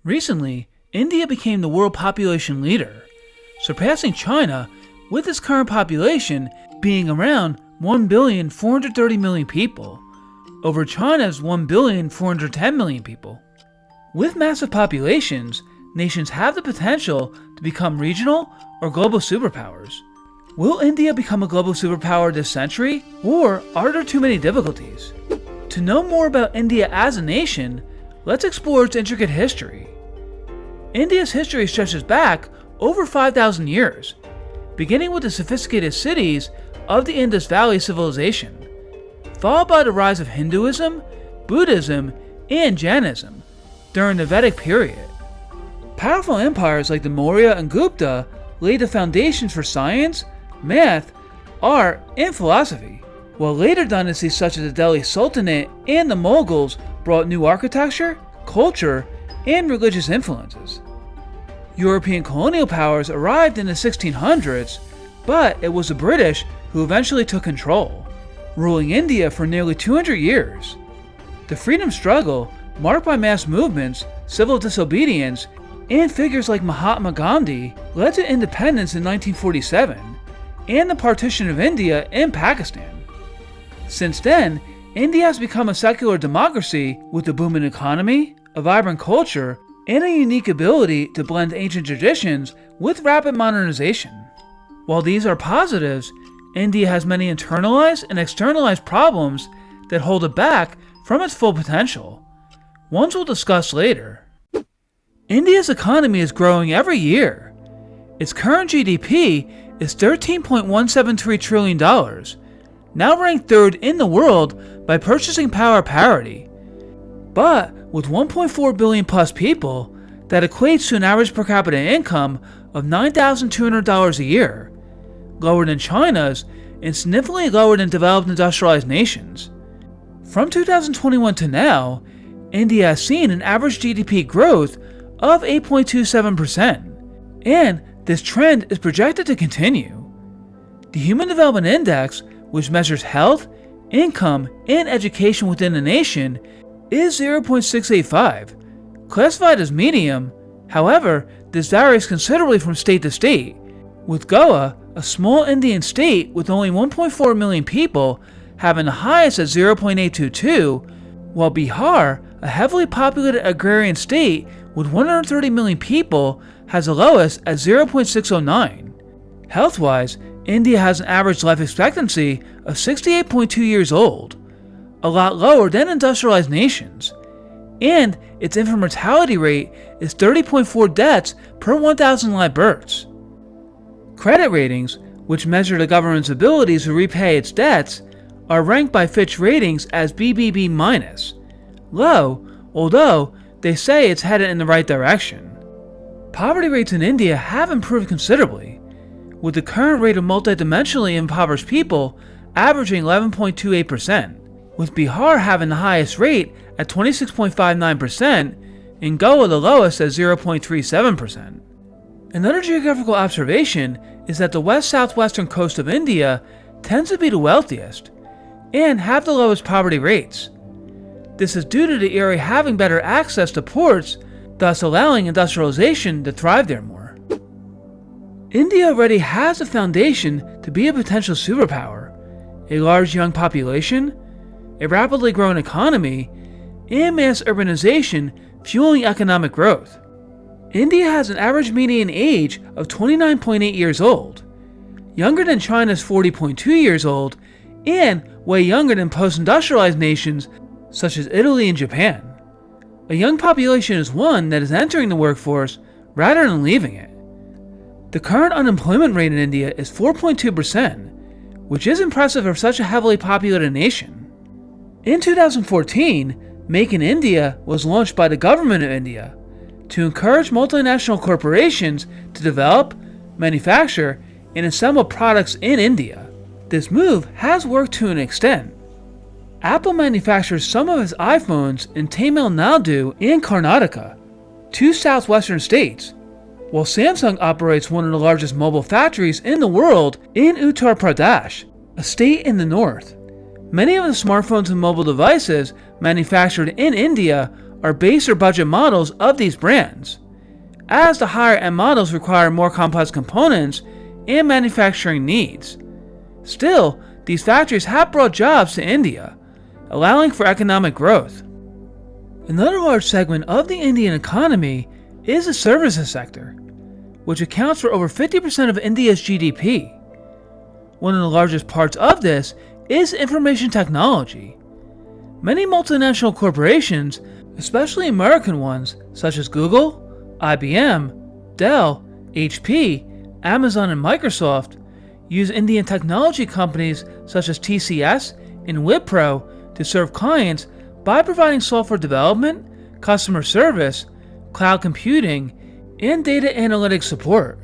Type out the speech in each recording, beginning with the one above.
Recently, India became the world population leader, surpassing China with its current population being around 1,430,000,000 people, over China's 1,410,000,000 people. With massive populations, nations have the potential to become regional or global superpowers. Will India become a global superpower this century, or are there too many difficulties? To know more about India as a nation, let's explore its intricate history. India's history stretches back over 5,000 years, beginning with the sophisticated cities of the Indus Valley civilization, followed by the rise of Hinduism, Buddhism, and Jainism during the Vedic period. Powerful empires like the Maurya and Gupta laid the foundations for science, math, art, and philosophy, while later dynasties such as the Delhi Sultanate and the Mughals brought new architecture, culture, and religious influences. European colonial powers arrived in the 1600s, but it was the British who eventually took control, ruling India for nearly 200 years. The freedom struggle, marked by mass movements, civil disobedience, and figures like Mahatma Gandhi, led to independence in 1947 and the partition of India and Pakistan. Since then, India has become a secular democracy with a booming economy, a vibrant culture, and a unique ability to blend ancient traditions with rapid modernization. While these are positives, India has many internalized and externalized problems that hold it back from its full potential. Ones we'll discuss later. India's economy is growing every year. Its current GDP is $13.173 trillion, now ranked third in the world by purchasing power parity. But with 1.4 billion plus people, that equates to an average per capita income of $9,200 a year, lower than China's and significantly lower than developed industrialized nations. From 2021 to now, India has seen an average GDP growth of 8.27%, and this trend is projected to continue. The Human Development Index, which measures health, income, and education within the nation, is 0.685, classified as medium. However, this varies considerably from state to state, with Goa, a small Indian state with only 1.4 million people, having the highest at 0.822, while Bihar, a heavily populated agrarian state with 130 million people, has the lowest at 0.609. Health-wise, India has an average life expectancy of 68.2 years old, a lot lower than industrialized nations, and its infant mortality rate is 30.4 deaths per 1,000 live births. Credit ratings, which measure the government's ability to repay its debts, are ranked by Fitch Ratings as BBB-, low, although they say it's headed in the right direction. Poverty rates in India have improved considerably, with the current rate of multidimensionally impoverished people averaging 11.28%, with Bihar having the highest rate at 26.59% and Goa the lowest at 0.37%. Another geographical observation is that the west-southwestern coast of India tends to be the wealthiest and have the lowest poverty rates. This is due to the area having better access to ports, thus allowing industrialization to thrive there more. India already has a foundation to be a potential superpower: a large young population, a rapidly growing economy, and mass urbanization fueling economic growth. India has an average median age of 29.8 years old, younger than China's 40.2 years old, and way younger than post-industrialized nations such as Italy and Japan. A young population is one that is entering the workforce rather than leaving it. The current unemployment rate in India is 4.2%, which is impressive for such a heavily populated nation. In 2014, Make in India was launched by the government of India to encourage multinational corporations to develop, manufacture, and assemble products in India. This move has worked to an extent. Apple manufactures some of its iPhones in Tamil Nadu and Karnataka, two southwestern states, while Samsung operates one of the largest mobile factories in the world in Uttar Pradesh, a state in the north. Many of the smartphones and mobile devices manufactured in India are base or budget models of these brands, as the higher end models require more complex components and manufacturing needs. Still, these factories have brought jobs to India, allowing for economic growth. Another large segment of the Indian economy is the services sector, which accounts for over 50% of India's GDP. One of the largest parts of this is information technology. Many multinational corporations, especially American ones such as Google, IBM, Dell, HP, Amazon, and Microsoft, use Indian technology companies such as TCS and Wipro to serve clients by providing software development, customer service, cloud computing, and data analytics support.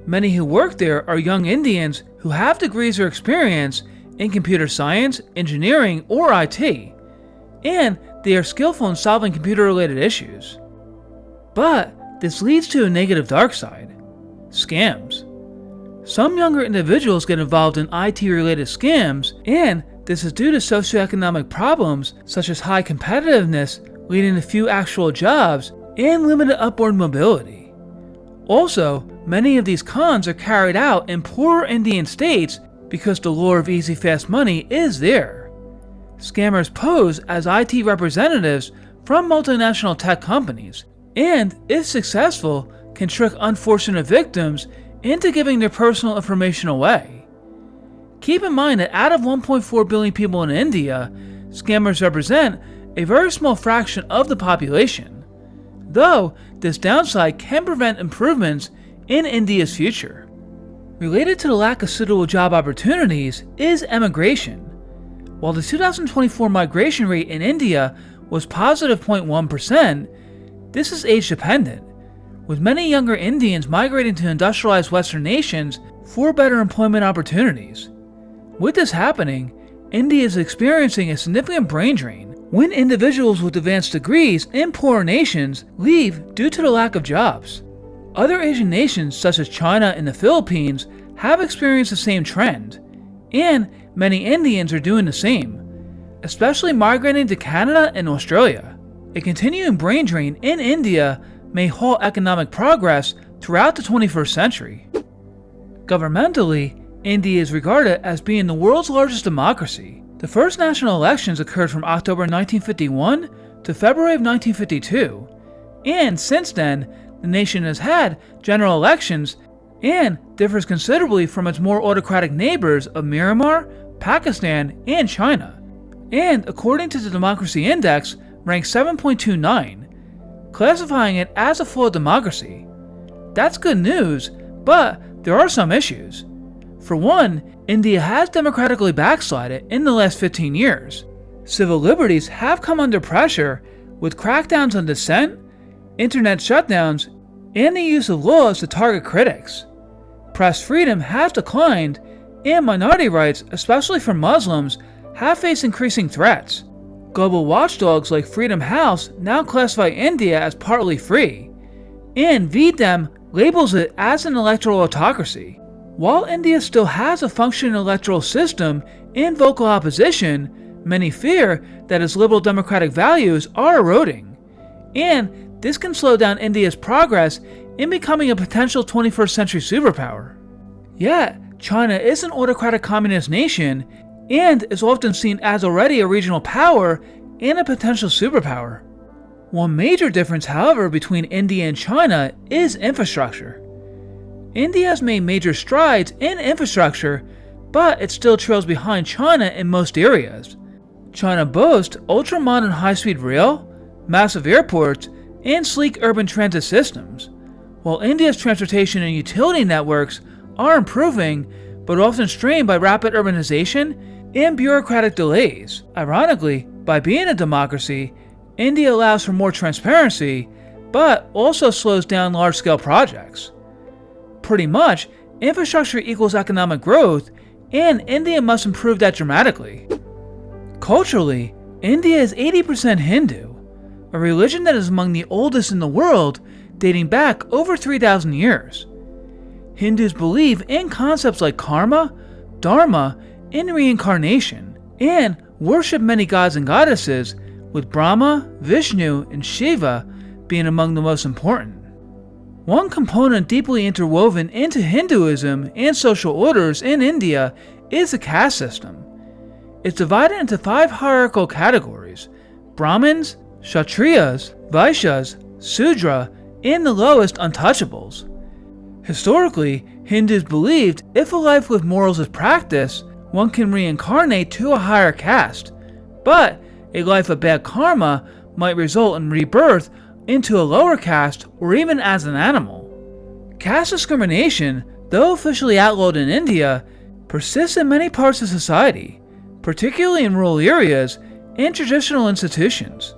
Many who work there are young Indians who have degrees or experience in computer science, engineering, or IT, and they are skillful in solving computer-related issues. But this leads to a negative dark side: scams. Some younger individuals get involved in IT-related scams, and this is due to socioeconomic problems such as high competitiveness leading to few actual jobs and limited upward mobility. Also, many of these cons are carried out in poorer Indian states because the lure of easy fast money is there. Scammers pose as IT representatives from multinational tech companies, and if successful, can trick unfortunate victims into giving their personal information away. Keep in mind that out of 1.4 billion people in India, scammers represent a very small fraction of the population, though this downside can prevent improvements in India's future. Related to the lack of suitable job opportunities is emigration. While the 2024 migration rate in India was positive 0.1%, this is age dependent, with many younger Indians migrating to industrialized Western nations for better employment opportunities. With this happening, India is experiencing a significant brain drain when individuals with advanced degrees in poorer nations leave due to the lack of jobs. Other Asian nations such as China and the Philippines have experienced the same trend, and many Indians are doing the same, especially migrating to Canada and Australia. A continuing brain drain in India may halt economic progress throughout the 21st century. Governmentally, India is regarded as being the world's largest democracy. The first national elections occurred from October 1951 to February of 1952, and since then, the nation has had general elections and differs considerably from its more autocratic neighbors of Myanmar, Pakistan, and China, and according to the Democracy Index, ranks 7.29, classifying it as a flawed democracy. That's good news, but there are some issues. For one, India has democratically backslided in the last 15 years. Civil liberties have come under pressure with crackdowns on dissent, internet shutdowns, and the use of laws to target critics. Press freedom has declined, and minority rights, especially for Muslims, have faced increasing threats. Global watchdogs like Freedom House now classify India as partly free, and VDEM labels it as an electoral autocracy. While India still has a functioning electoral system and vocal opposition, many fear that its liberal democratic values are eroding, and this can slow down India's progress in becoming a potential 21st century superpower. Yet, China is an autocratic communist nation and is often seen as already a regional power and a potential superpower. One major difference, however, between India and China is infrastructure. India has made major strides in infrastructure, but it still trails behind China in most areas. China boasts ultra-modern high-speed rail, massive airports, and sleek urban transit systems, while India's transportation and utility networks are improving, but often strained by rapid urbanization and bureaucratic delays. Ironically, by being a democracy, India allows for more transparency, but also slows down large-scale projects. Pretty much, infrastructure equals economic growth, and India must improve that dramatically. Culturally, India is 80% Hindu, a religion that is among the oldest in the world, dating back over 3,000 years. Hindus believe in concepts like karma, dharma, and reincarnation, and worship many gods and goddesses, with Brahma, Vishnu, and Shiva being among the most important. One component deeply interwoven into Hinduism and social orders in India is the caste system. It's divided into 5 hierarchical categories: Brahmins, Kshatriyas, Vaishyas, Sudra, and the lowest untouchables. Historically, Hindus believed if a life with morals is practiced, one can reincarnate to a higher caste, but a life of bad karma might result in rebirth into a lower caste or even as an animal. Caste discrimination, though officially outlawed in India, persists in many parts of society, particularly in rural areas and traditional institutions.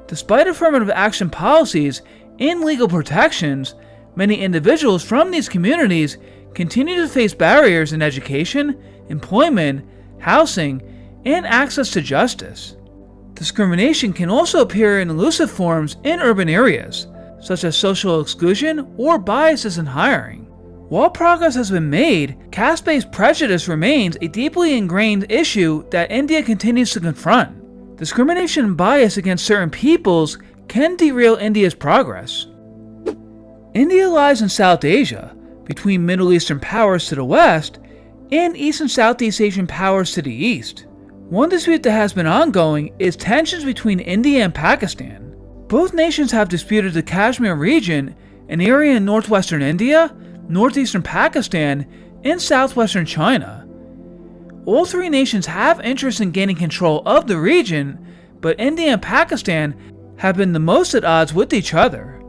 Despite affirmative action policies and legal protections, many individuals from these communities continue to face barriers in education, employment, housing, and access to justice. Discrimination can also appear in elusive forms in urban areas, such as social exclusion or biases in hiring. While progress has been made, caste-based prejudice remains a deeply ingrained issue that India continues to confront. Discrimination and bias against certain peoples can derail India's progress. India lies in South Asia, between Middle Eastern powers to the west and East and Southeast Asian powers to the east. One dispute that has been ongoing is tensions between India and Pakistan. Both nations have disputed the Kashmir region, an area in northwestern India, northeastern Pakistan, and southwestern China. All 3 nations have interest in gaining control of the region, but India and Pakistan have been the most at odds with each other.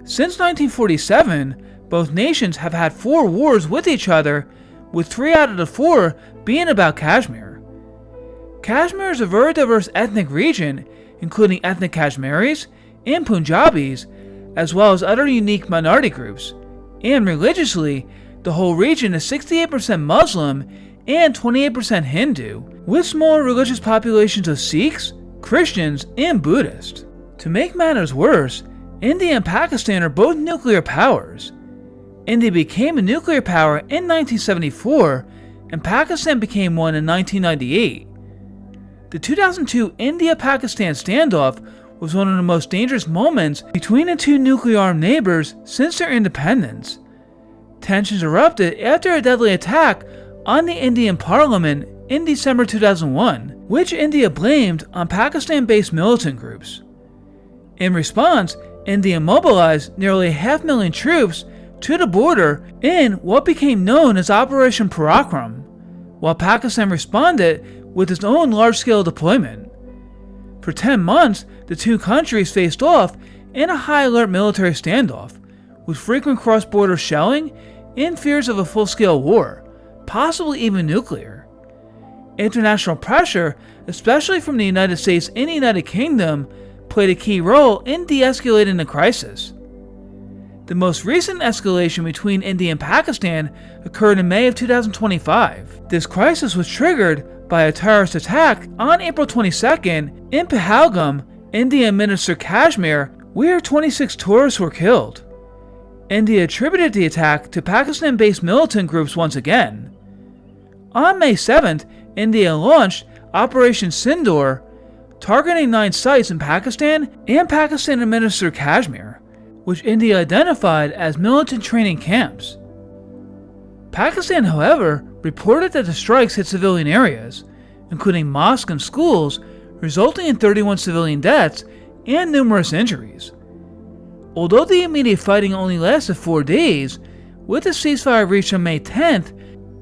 Since 1947, both nations have had 4 wars with each other, with 3 out of the 4 being about Kashmir. Kashmir is a very diverse ethnic region, including ethnic Kashmiris and Punjabis, as well as other unique minority groups. And religiously, the whole region is 68% Muslim and 28% Hindu, with smaller religious populations of Sikhs, Christians, and Buddhists. To make matters worse, India and Pakistan are both nuclear powers. India became a nuclear power in 1974, and Pakistan became one in 1998. The 2002 India-Pakistan standoff was one of the most dangerous moments between the 2 nuclear-armed neighbors since their independence. Tensions erupted after a deadly attack on the Indian parliament in December 2001, which India blamed on Pakistan-based militant groups. In response, India mobilized nearly 500,000 troops to the border in what became known as Operation Parakram, while Pakistan responded with its own large-scale deployment. For 10 months, the 2 countries faced off in a high-alert military standoff, with frequent cross-border shelling and fears of a full-scale war, possibly even nuclear. International pressure, especially from the United States and the United Kingdom, played a key role in de-escalating the crisis. The most recent escalation between India and Pakistan occurred in May of 2025. This crisis was triggered by a terrorist attack on April 22nd in Pahalgam, India-administered Kashmir, where 26 tourists were killed. India attributed the attack to Pakistan-based militant groups once again. On May 7th, India launched Operation Sindoor, targeting 9 sites in Pakistan and Pakistan-administered Kashmir, which India identified as militant training camps. Pakistan, however, reported that the strikes hit civilian areas, including mosques and schools, resulting in 31 civilian deaths and numerous injuries. Although the immediate fighting only lasted 4 days, with a ceasefire reached on May 10th,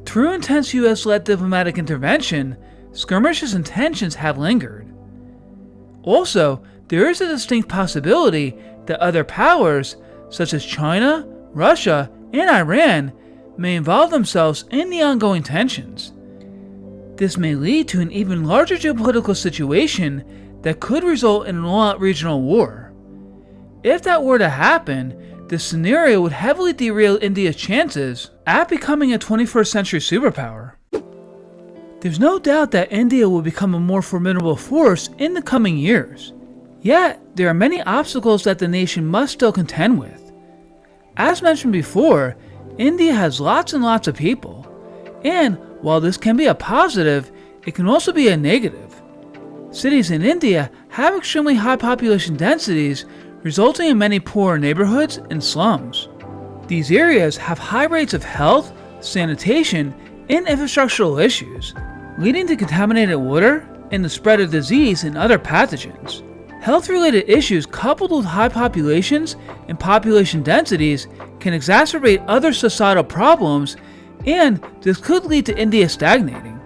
through intense US-led diplomatic intervention, skirmishes and tensions have lingered. Also, there is a distinct possibility that other powers, such as China, Russia, and Iran, may involve themselves in the ongoing tensions. This may lead to an even larger geopolitical situation that could result in an all-out regional war. If that were to happen, this scenario would heavily derail India's chances at becoming a 21st century superpower. There's no doubt that India will become a more formidable force in the coming years. Yet, there are many obstacles that the nation must still contend with. As mentioned before, India has lots and lots of people, and while this can be a positive, it can also be a negative. Cities in India have extremely high population densities, resulting in many poor neighborhoods and slums. These areas have high rates of health, sanitation, and infrastructural issues, leading to contaminated water and the spread of disease and other pathogens. Health-related issues coupled with high populations and population densities can exacerbate other societal problems, and this could lead to India stagnating.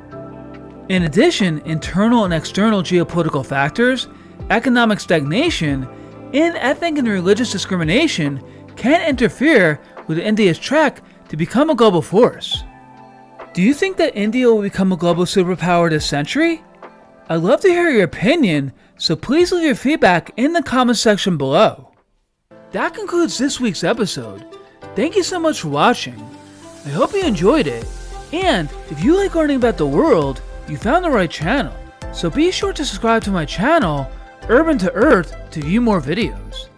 In addition, internal and external geopolitical factors, economic stagnation, and ethnic and religious discrimination can interfere with India's trek to become a global force. Do you think that India will become a global superpower this century? I'd love to hear your opinion, so please leave your feedback in the comment section below. That concludes this week's episode. Thank you so much for watching. I hope you enjoyed it, and if you like learning about the world, you found the right channel. So be sure to subscribe to my channel, Urban to Earth, to view more videos.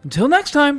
Until next time!